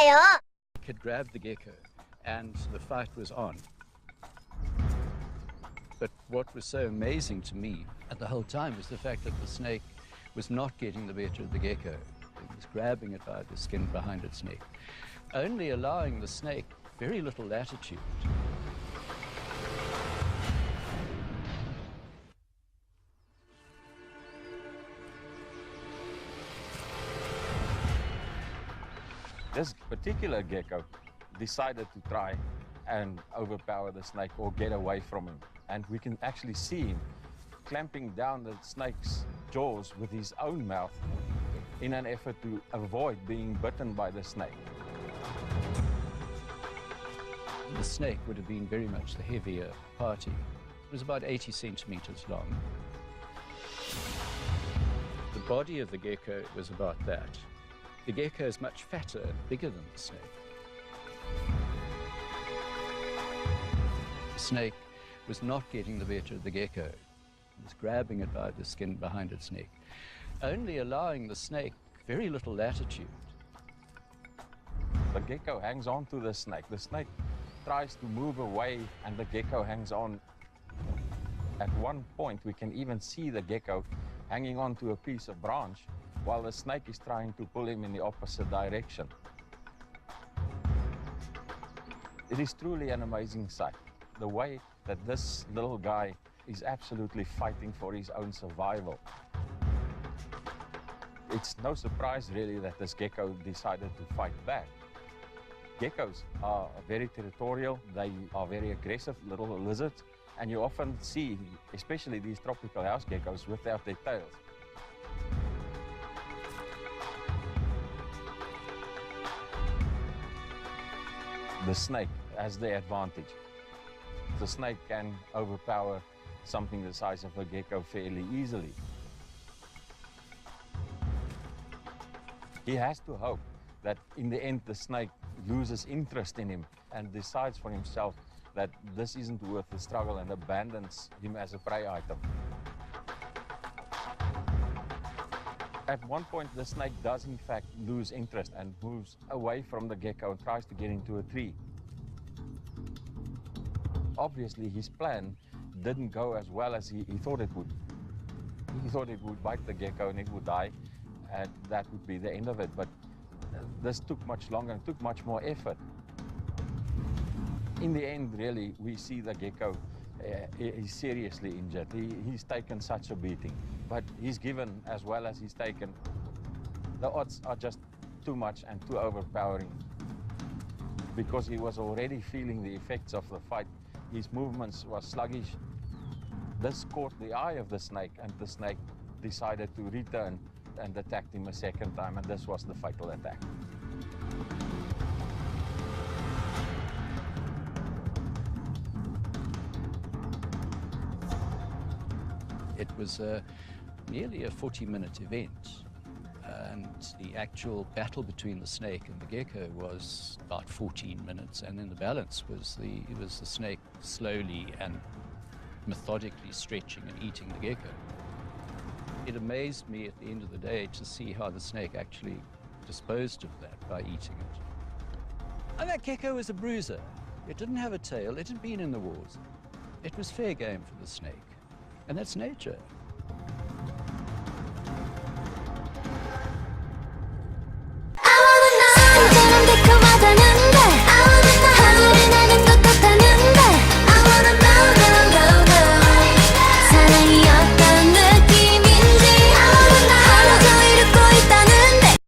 거예요. Had grabbed the gecko and the fight was on. But what was so amazing to me at the whole time was the fact that the snake was not getting the better of the gecko. It was grabbing it by the skin behind its neck, only allowing the snake very little latitude. This particular gecko decided to try and overpower the snake or get away from him. And we can actually see him clamping down the snake's jaws with his own mouth in an effort to avoid being bitten by the snake. The snake would have been very much the heavier party. It was about 80 centimeters long. The body of the gecko was about that. The gecko is much fatter and bigger than the snake. The snake was not getting the better of the gecko. It was grabbing it by the skin behind its neck, only allowing the snake very little latitude. The gecko hangs on to the snake. The snake tries to move away and the gecko hangs on. At one point, we can even see the gecko hanging on to a piece of branch while the snake is trying to pull him in the opposite direction. It is truly an amazing sight. The way that this little guy is absolutely fighting for his own survival. It's no surprise really that this gecko decided to fight back. Geckos are very territorial, they are very aggressive little lizards, and you often see, especially these tropical house geckos, without their tails. The snake has the advantage. The snake can overpower something the size of a gecko fairly easily. He has to hope that in the end the snake loses interest in him and decides for himself that this isn't worth the struggle and abandons him as a prey item. At one point, the snake does in fact lose interest and moves away from the gecko and tries to get into a tree. Obviously, his plan didn't go as well as he thought it would. He thought it would bite the gecko and it would die, and that would be the end of it. But this took much longer and took much more effort. In the end, really, we see the gecko is seriously injured. He's taken such a beating, but he's given as well as he's taken. The odds are just too much and too overpowering. Because he was already feeling the effects of the fight, his movements were sluggish. This caught the eye of the snake, and the snake decided to return and attacked him a second time, and this was the fatal attack. It was nearly a 40-minute event, and the actual battle between the snake and the gecko was about 14 minutes, and then the balance was the snake slowly and methodically stretching and eating the gecko. It amazed me at the end of the day to see how the snake actually disposed of that by eating it. And that gecko was a bruiser. It didn't have a tail. It had been in the wars. It was fair game for the snake. And that's nature.